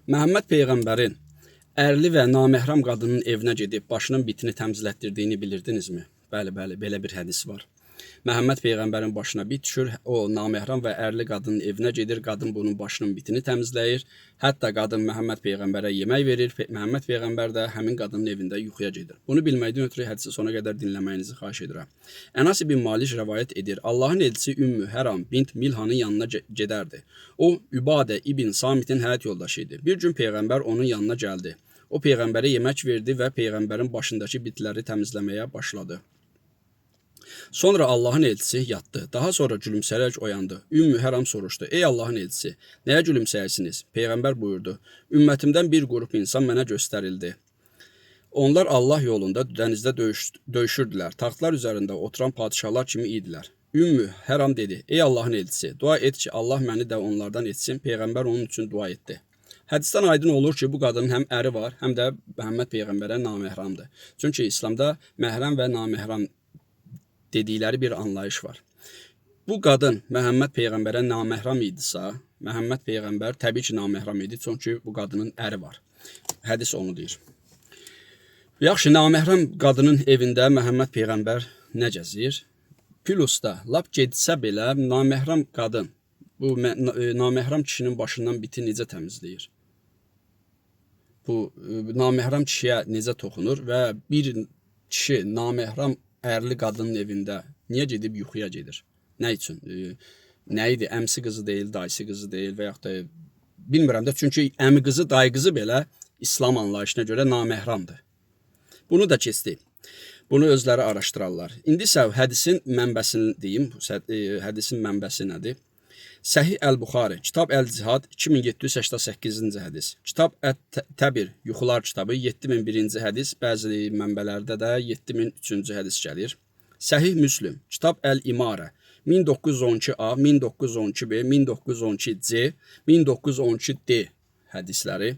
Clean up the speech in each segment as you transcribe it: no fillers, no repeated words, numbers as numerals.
Məhəmməd Peyğəmbərin ərli və naməhrəm qadının evinə gedib başının bitini təmizlətdirdiyini bilirdinizmi? Bəli, belə bir hədis var. Məhəmməd Peyğəmbərin başına bit düşür, o naməhrəm və ərli qadının evinə gedir, qadın bunun başının bitini təmizləyir. Hətta qadın Məhəmməd Peyğəmbərə yemək verir, Məhəmməd Peyğəmbər də həmin qadının evində yuxuya gedir. Bunu bilməkdən ötürü hədisi sona qədər dinləməyinizi xahiş edirəm. Ənas ibn Malik rəvayət edir, Allahın elçisi Ümmü Həram bint Milhanın yanına gedərdi. O, Übadə ibn Samitin həyat yoldaşı idi. Bir gün Peyğəmbər onun yanına gəldi. O, Peyğəmbərə yemək verdi və Peyğəmbərin başındakı bitləri təmizləməyə başladı. Sonra Allahın elçisi yatdı. Daha sonra gülümsəyərək oyandı. Ümmü Həram soruşdu. Ey Allahın elçisi, nəyə gülümsəyirsiniz? Peyğəmbər buyurdu. Ümmətimdən bir qrup insan mənə göstərildi. Onlar Allah yolunda dənizdə döyüşürdülər. Taxtlar üzərində oturan padişahlar kimi idilər. Ümmü Həram dedi. Ey Allahın elçisi, dua et ki, Allah məni də onlardan etsin. Peyğəmbər onun üçün dua etdi. Hədisdən aydın olur ki, bu qadının həm əri var, həm də Məhəmməd Peyğəmbərə naməhramdır. Çünki İslamda məhrəm və naməhram dedikləri bir anlayış var. Bu qadın Məhəmməd Peyğəmbərə naməhrəm idisə, Məhəmməd Peyğəmbər təbii ki, naməhrəm idi, çünki bu qadının əri var. Hədis onu deyir. Yaxşı, naməhrəm qadının evində Məhəmməd Peyğəmbər nə gəzir? Plusda, lap getsə belə, naməhrəm qadın bu naməhrəm kişinin başından biti necə təmizləyir? Bu naməhrəm kişiyə necə toxunur və bir kişi naməhrəm ərli qadının evində niyə gedib yuxuya gedir? Nə üçün? Nə idi? Əmsi qızı deyil, dayısı qızı deyil və yaxud da bilmirəm də, çünki əmi qızı, dayı qızı belə İslam anlayışına görə naməhramdır. Bunu da keçdi. Bunu özləri araşdırarlar. İndi isə hədisin mənbəsini deyim. Hədisin mənbəsi nədir? Səhih Əl-Buxari, Kitab Əl-Cihad 2788-ci hədis. Kitab Ət-Təbir, Yuxular kitabı 7001-ci hədis, bəzi mənbələrdə də 7003-cü hədis gəlir. Səhih Müslim, Kitab Əl-İmarə 1912A, 1912B, 1912C, 1912D hədisləri.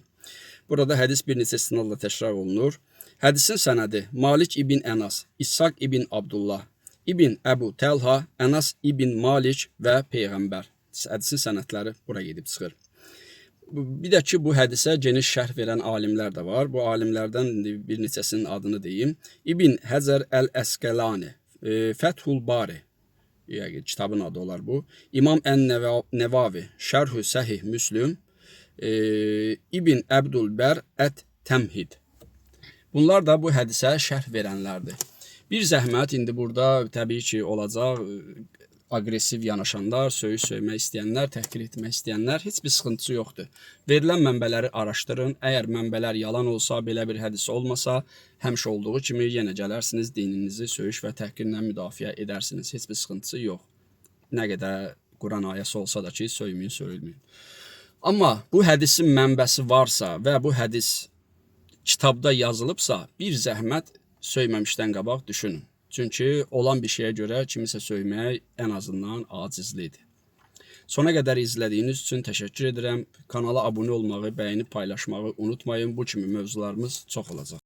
Burada hədis bir neçə istinadla təkrar olunur. Hədisin sənədi Malik ibn Ənas, İshaq ibn Abdullah, İbn Əbu Təlha, Ənas ibn Malik və Peyğəmbər. Hədisin sənədləri bura gedib çıxır. Bir də ki, bu hədisə geniş şərh verən alimlər də var. Bu alimlərdən bir neçəsinin adını deyim. İbn Həcər Əl-Əsqəlani, Fəthul Bari, kitabın adı olar bu. İmam Ən-Nəvavi, Şərh-ü Səhih Müslüm, İbn Əbdülbər Ət-Təmhid. Bunlar da bu hədisə şərh verənlərdir. Bir zəhmət indi burada təbii ki olacaq, agresiv yanaşanlar, söymək istəyənlər, təhqir etmək istəyənlər, heç bir sıxıntısı yoxdur. Verilən mənbələri araşdırın. Əgər mənbələr yalan olsa, belə bir hədis olmasa, həmişə olduğu kimi yenə gələrsiniz, dininizi söyüş və təhqirlə müdafiə edərsiniz. Heç bir sıxıntısı yox. Nə qədər Quran ayəsi olsa da ki, söyməyin, söyülməyin. Amma bu hədisin mənbəsi varsa və bu hədis kitabda yazılıbsa, bir zəhmət söyməmişdən qabaq düşünün. Çünki olan bir şeyə görə kimisə söymək ən azından acizlidir. Sona qədər izlədiyiniz üçün təşəkkür edirəm. Kanala abunə olmağı, bəyənib paylaşmağı unutmayın. Bu kimi mövzularımız çox olacaq.